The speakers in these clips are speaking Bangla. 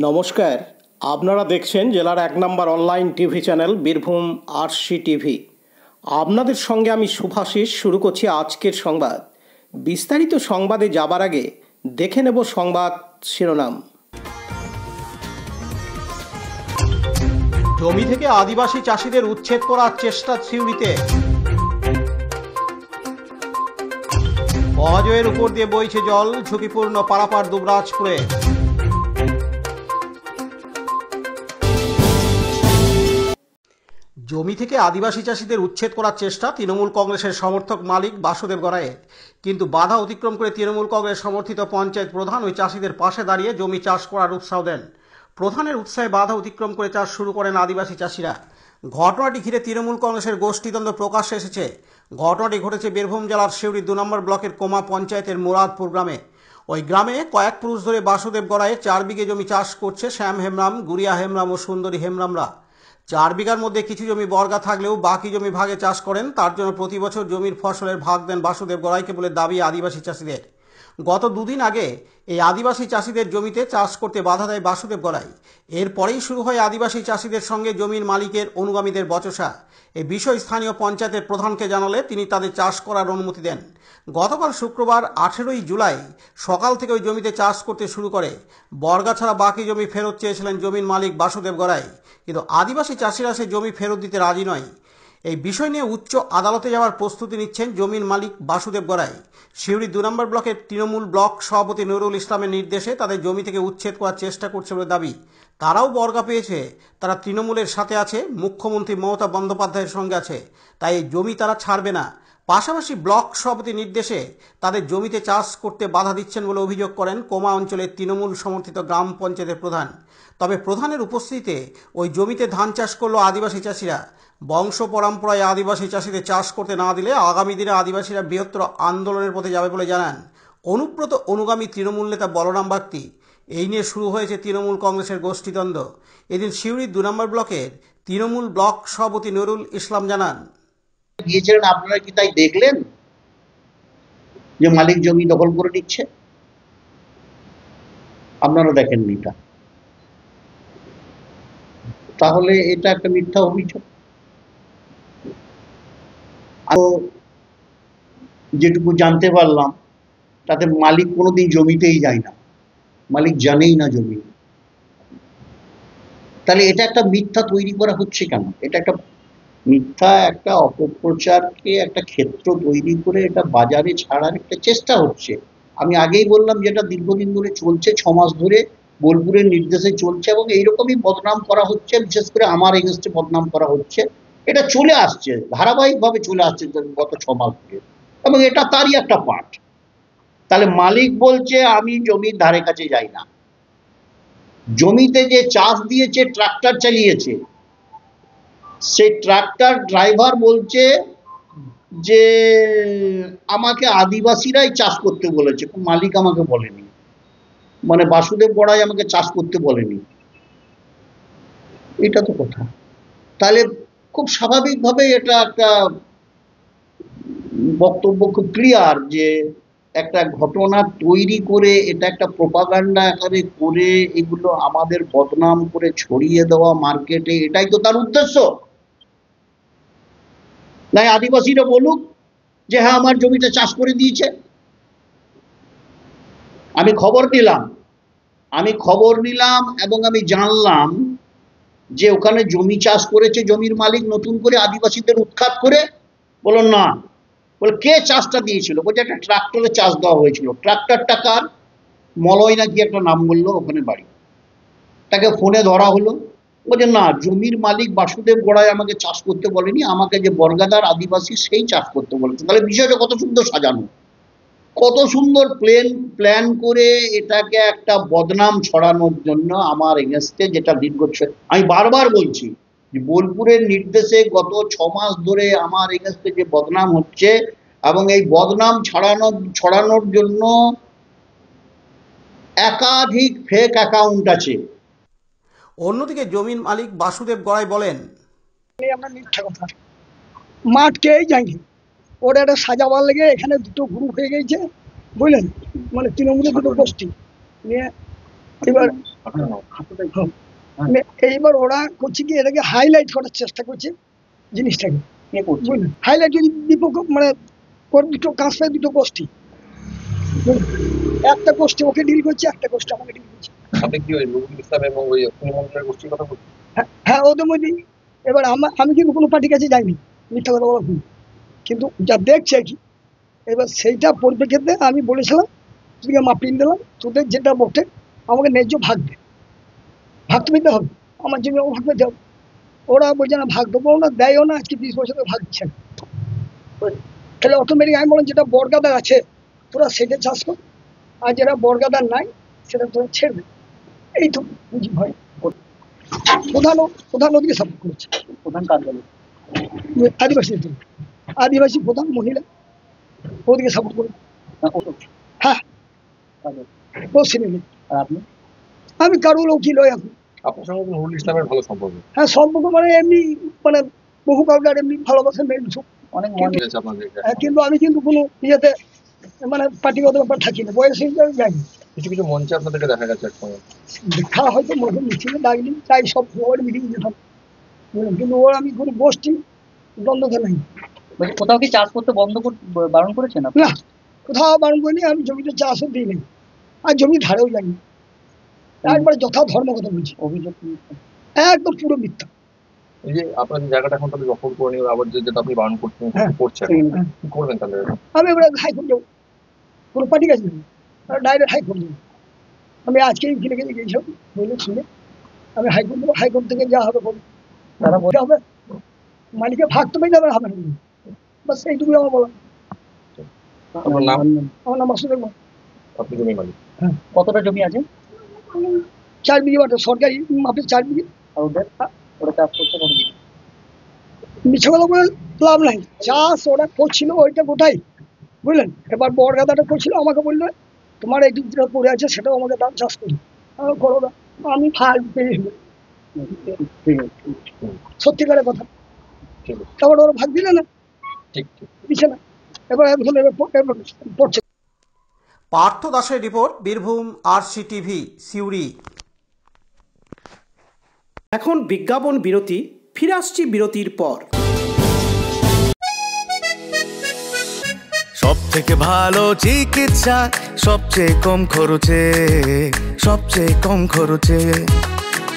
নমস্কার, আপনারা দেখছেন জেলার ১ নম্বর online TV channel Birbhum RC TV. আপনাদের সঙ্গে আমি শুভাশিস। শুরু করছি আজকের সংবাদ। বিস্তারিত সংবাদে যাবার আগে দেখে নেব সংবাদ শিরোনাম। জমি থেকে আদিবাসী চাষিদের উচ্ছেদ করার চেষ্টা সিউড়িতে। অজয়ের উপর দিয়ে বইছে জল, ঝুঁকিপূর্ণ পারাপার দুবরাজপুরে। জমি থেকে আদিবাসী চাষিদের উচ্ছেদ করার চেষ্টা তৃণমূল কংগ্রেসের সমর্থক মালিক বাসুদেব গড়াইয়ের, কিন্তু বাধা অতিক্রম করে তৃণমূল কংগ্রেস সমর্থিত পঞ্চায়েত প্রধান ওই চাষিদের পাশে দাঁড়িয়ে জমি চাষ করার উৎসাহ দেন। প্রধানের উৎসাহে বাধা অতিক্রম করে চাষ শুরু করেন আদিবাসী চাষিরা। ঘটনাটি ঘিরে তৃণমূল কংগ্রেসের গোষ্ঠীদ্বন্দ্ব প্রকাশ্যে এসেছে। ঘটনাটি ঘটেছে বীরভূম জেলার সিউড়ি ২ নম্বর ব্লকের কোমা পঞ্চায়েতের মুরাদপুর গ্রামে। ওই গ্রামে কয়েক পুরুষ ধরে বাসুদেব গড়াইয়ের ৪ বিঘে জমি চাষ করছে শ্যাম হেমরাম, গুড়িয়া হেমরাম ও সুন্দরী হেমরামরা। ৪ বিঘার মধ্যে কিছু জমি বর্গা থাকলেও বাকি জমি ভাগে চাষ করেন। তার জন্য প্রতি বছর জমির ফসলের ভাগ দেন বাসুদেব গড়াইকে বলে দাবি আদিবাসী চাষিদের। গত দুদিন আগে এই আদিবাসী চাষিদের জমিতে চাষ করতে বাধা দেয় বাসুদেব গড়াই। এরপরেই শুরু হয় আদিবাসী চাষিদের সঙ্গে জমির মালিকের অনুগামীদের বচসা। এই বিষয় স্থানীয় পঞ্চায়েতের প্রধানকে জানালে তিনি তাদের চাষ করার অনুমতি দেন। গতকাল শুক্রবার ১৮ই জুলাই সকাল থেকে ওই জমিতে চাষ করতে শুরু করে। বর্গা ছাড়া বাকি জমি ফেরত চেয়েছিলেন জমির মালিক বাসুদেব গড়াই, কিন্তু আদিবাসী চাষিরা সে জমি ফেরত দিতে রাজি নয়। এই বিষয় নিয়ে উচ্চ আদালতে যাওয়ার প্রস্তুতি নিচ্ছেন জমির মালিক বাসুদেব গড়াই। সিউড়ি ২ নম্বর ব্লকের তৃণমূল ব্লক সভাপতি নুরুল ইসলামের নির্দেশে তাদের জমি থেকে উচ্ছেদ করার চেষ্টা করছে বলে দাবি। তারাও বর্গা পেয়েছে, তারা তৃণমূলের সাথে আছে, মুখ্যমন্ত্রী মমতা বন্দ্যোপাধ্যায়ের সঙ্গে আছে, তাই এই জমি তারা ছাড়বে না। পাশাপাশি ব্লক সভাপতির নির্দেশে তাদের জমিতে চাষ করতে বাধা দিচ্ছেন বলে অভিযোগ করেন কোমা অঞ্চলের তৃণমূল সমর্থিত গ্রাম পঞ্চায়েতের প্রধান। তবে প্রধানের উপস্থিতিতে ওই জমিতে ধান চাষ করল আদিবাসী চাষিরা। বংশ পরম্পরায় আদিবাসী চাষিদের চাষ করতে না দিলে আগামী দিনে আদিবাসীরা বৃহত্তর আন্দোলনের পথে যাবে বলে জানান অনুব্রত অনুগামী তৃণমূল নেতা বলরাম বাগতি। এই নিয়ে শুরু হয়েছে তৃণমূল কংগ্রেসের গোষ্ঠীদ্বন্দ্ব। এদিন সিউড়ি ২ নম্বর ব্লকের তৃণমূল ব্লক সভাপতি নুরুল ইসলাম জানান, গিয়েছিলেন, আপনারা কি তাই দেখলেন যে মালিক জমি দখল করে নিচ্ছে? আপনারা দেখেননি তা? তাহলে এটা একটা মিথ্যা অভিযোগ। যেটুকু জানতে পারলাম তাতে মালিক কোনোদিন জমিতেই যায় না, মালিক জানেই না জমি। তাহলে এটা একটা মিথ্যা তৈরি করা হচ্ছে কেন? এটা একটা মিথ্যা, একটা অপপ্রচারকে একটা ক্ষেত্র তৈরি করে এটা বাজারে ছাড়ার একটা চেষ্টা হচ্ছে। আমি আগেই বললাম যেটা দীর্ঘদিন ধরে চলছে, ৬ মাস ধরে বোলপুরের নির্দেশে চলছে, এবং এইরকমই বদনাম করা হচ্ছে, বিশেষ করে আমার এগেন্স্টে বদনাম করা হচ্ছে। এটা চলে আসছে, ধারাবাহিকভাবে চলে আসছে গত ৬ মাস ধরে, এবং এটা তারই একটা পার্ট। তাহলে মালিক বলছে আমি জমির ধারে কাছে যাই না, জমিতে যে চাষ দিয়েছে, ট্রাক্টর চালিয়েছে, সেই ট্রাক্টর ড্রাইভার বলছে যে আমাকে আদিবাসীরাই চাষ করতে বলেছে, মালিক আমাকে বলেনি, মানে বাসুদেব গড়াই আমাকে চাষ করতে বলেনি। এটা তো কথা। তাহলে খুব স্বাভাবিকভাবে এটা একটা বক্তব্য খুব ক্লিয়ার যে একটা ঘটনা তৈরি করে এটা একটা প্রোপাগান্ডা আকারে করে এগুলো আমাদের বদনাম করে ছড়িয়ে দেওয়া মার্কেটে, এটাই তো তার উদ্দেশ্য। নাই আদিবাসীরা বলুক যে হ্যাঁ আমার জমিতে চাষ করে দিয়েছে। আমি খবর নিলাম এবং আমি জানলাম যে ওখানে জমি চাষ করেছে জমির মালিক নতুন করে আদিবাসীদের উৎখাত করে। বলো না, বলে কে চাষটা দিয়েছিল? বলছে একটা ট্রাক্টরে চাষ দেওয়া হয়েছিল। ট্রাক্টরটা কার? মলয় নাকি একটা নাম বললো, ওখানে বাড়ি। তাকে ফোনে ধরা হলো, বলছে না, জমির মালিক বাসুদেব গড়াই আমাকে চাষ করতে বলেনি, আমাকে যে বর্গাদার আদিবাসী সেই চাষ করতে বলেছে। তাহলে বিষয়টা কত সুন্দর সাজানো, কত সুন্দর প্ল্যান করে এটাকে একটা বদনাম ছড়ানোর জন্য আমার এগেন্স্টে, যেটা দীর্ঘ, আমি বারবার বলছি যে বোলপুরের নির্দেশে গত ৬ মাস ধরে আমার এগেন্স্টে যে বদনাম হচ্ছে, এবং এই বদনাম ছড়ানোর জন্য একাধিক ফেক অ্যাকাউন্ট আছে। অন্যদিকে জমির মালিক বাসুদেব গড়াই বলেন, আমরা মিথ্যা কথা, মাঠ কেই যায়নি, ওরা একটা সাজাবার লেগে এখানে দুটো গ্রুপ হয়ে গেছে, বুঝলেন, মানে তৃণমূলের দুটো গোষ্ঠী নিয়ে। এবার এইবার ওরা করছে কি এটাকে হাইলাইট করার চেষ্টা করছে জিনিসটাকে, হাইলাইট বিপক্ষ মানে ওর দুটো কাঁচপায় দুটো গোষ্ঠী, একটা গোষ্ঠী ওকে ডিল করছে, একটা গোষ্ঠী আমাকে ডিল করছে। হ্যাঁ ওদের মধ্যেই। এবার আমি কিন্তু কোনো পার্টির কাছে যাইনি, মিথ্যা কথা বলা ভুল, কিন্তু যা দেখছে কি এবার সেইটা পরিপ্রেক্ষিতে আমি বলেছিলাম তোদেরকে মাপিয়ে দিলাম, তোদের যেটা বটে আমাকে ন্যায্য ভাগ দে, ভাগ তো পেতে হবে, আমার জন্য ভাগ পেতে হবে। ওরা বলছে না ভাগ দেবো না, দেয়ও না, আজকে 20 বছর ভাগ দিচ্ছে না। তাহলে অটোমেটিক আমি বললাম যেটা বরগাদার আছে তোরা সেটা চাষ কর, আর যেটা বরগাদার নাই সেটা তোরা ছেড়ে দে। এই তো বুঝি ভয়। প্রধান ওদিকে সাপোর্ট করেছে, প্রধান কার্যালয় আদিবাসী প্রধান মহিলা ওদিকে সাপোর্ট করে। হ্যাঁ আমি কারুর উকিল হই এখন। আপনার সঙ্গে নুরুল ইসলামের ভালো সম্পর্ক? হ্যাঁ সম্পর্ক মানে এমনি মানে বহু কালকার এমনি ভালোবাসা মেয়ে অনেক মনে হয়েছে আপনাদের? কিন্তু আমি কিন্তু কোনো ইয়েতে মানে পার্টিগত ব্যাপার থাকি না, বয়স হিসেবে যাইনি। কিছু কিছু মঞ্চে আপনাদেরকে দেখা গেছে এক সময়। দেখা হয়তো মধ্যে মিছিলে ডাকলি তাই সব ওর মিটিং যেতাম, কিন্তু ওর আমি কোনো গোষ্ঠী দ্বন্দ্বতে নাই। কোথাও কি চাষ করতে বারণ করেছেন? না কোথাও বারণ করিনি, আমি জমিতে চাষও দিই নাই, আর জমি ধারেও যাইনি। একবার যথা ধর্ম কথা বলছি, অভিযোগ একদম পুরো মিথ্যা। এই যে আপনার জায়গাটা এখন তাহলে দখল করে নিয়ে আবার যেটা আপনি বারণ করছেন করছেন, কি করবেন তাহলে? আমি এবার হাইকোর্ট যাবো, কোনো পার্টি কাছে যাবো, ডাইরেক্ট হাইকোর্ট যাবো। আমি আজকেই উকিলের কাছে গিয়েছিলাম, বলে শুনে আমি হাইকোর্ট যাবো, হাইকোর্ট থেকে যা হবে বলবো, তারা বলতে হবে মালিকের ভাগ তো পেয়ে যাবে, হবে না, বাস এইটুকুই আমার বলা। আপনার নাম? আমার নাম মাসুদ রহমান। আপনি জমি মালিক? হ্যাঁ। কতটা জমি আছে? 4 বিঘে মাত্র, সরকারি মাপে 4 বিঘে। আর ওরা চাষ করছে কত বিঘে? মিছে কথা বলে লাভ নাই, চাষ ওরা করছিল ওইটা গোটাই, বুঝলেন। এবার বরগাদাটা করছিল, আমাকে বললো তোমার এই যেটা পড়ে আছে সেটাও আমাকে দাম, চাষ করি করো না, আমি ফাল পেয়ে হলো সত্যিকারের কথা। তারপর ওরা ভাগ দিলে না, দিচ্ছে না, এবার পড়ছে। পার্থ দাসের রিপোর্ট, বীরভূম RCTV সিউড়ি। এখন বিজ্ঞাপন বিরতি, ফিরে আসছি বিরতির পর। সব থেকে ভালো চিকিৎসা, সবচেয়ে কম খরচে, সবচেয়ে কম খরচে।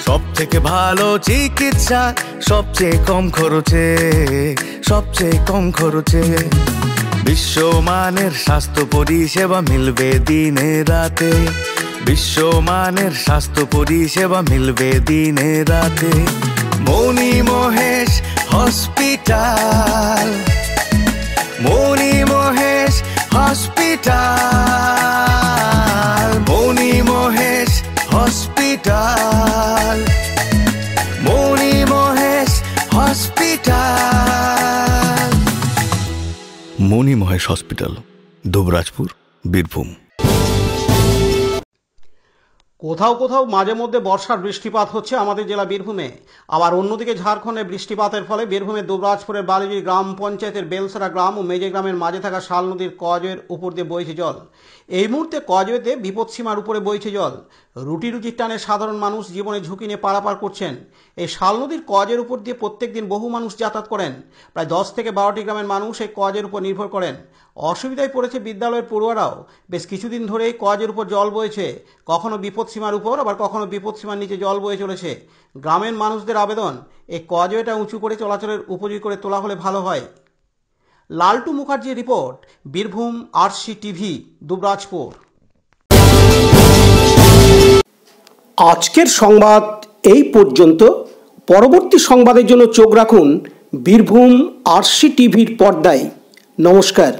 সব থেকে ভালো চিকিৎসা, সবচেয়ে কম খরচে, সবচেয়ে কম খরচে। বিশ্বমানের স্বাস্থ্য পরিষেবা মিলবে দিনে রাতে, বিশ্বমানের স্বাস্থ্য পরিষেবা মিলবে দিনে রাতে। মণি মহেশ হসপিটাল, মণি মহেশ হসপিটাল, মণি মহেশ হসপিটাল, মণি মহেশ হসপিটাল। মণি মহেশ হসপিটাল, দুবরাজপুর, বীরভূম। কোথাও কোথাও মাঝে মধ্যে বর্ষার বৃষ্টিপাত হচ্ছে আমাদের জেলা বীরভূমে, আবার অন্যদিকে ঝাড়খণ্ডে বৃষ্টিপাতের ফলে বীরভূমের দুবরাজপুরের বালিজুড়ি গ্রাম পঞ্চায়েতের বেলসরা গ্রাম ও মেজে গ্রামের মাঝে থাকা শাল নদীর কজের উপর দিয়ে বইছে জল। এই মুহূর্তে কজেতে বিপদসীমার উপরে বইছে জল। রুটি রুজির টানে সাধারণ মানুষ জীবনে ঝুঁকি নিয়ে পারাপার করছেন। এই শাল নদীর কজের উপর দিয়ে প্রত্যেক দিন বহু মানুষ যাতায়াত করেন। প্রায় 10 থেকে 12টি গ্রামের মানুষ এই কজের উপর নির্ভর করেন। অসুবিধায় পড়েছে বিদ্যালয়ের পড়ুয়ারাও। বেশ কিছুদিন ধরেই কজের উপর জল বইছে, কখনো বিপদসীমার উপর আবার কখনো বিপদসীমার নিচে জল বয়ে চলেছে। গ্রামের মানুষদের আবেদন, এই কজওয়েটা উঁচু করে চলাচলের উপযোগী করে তোলা হলে ভালো হয়। লালটু মুখার্জির রিপোর্ট, বীরভূম RCTV, দুবরাজপুর। আজকের সংবাদ এই পর্যন্ত। পরবর্তী সংবাদের জন্য চোখ রাখুন বীরভূম RCTVর পর্দায়। নমস্কার।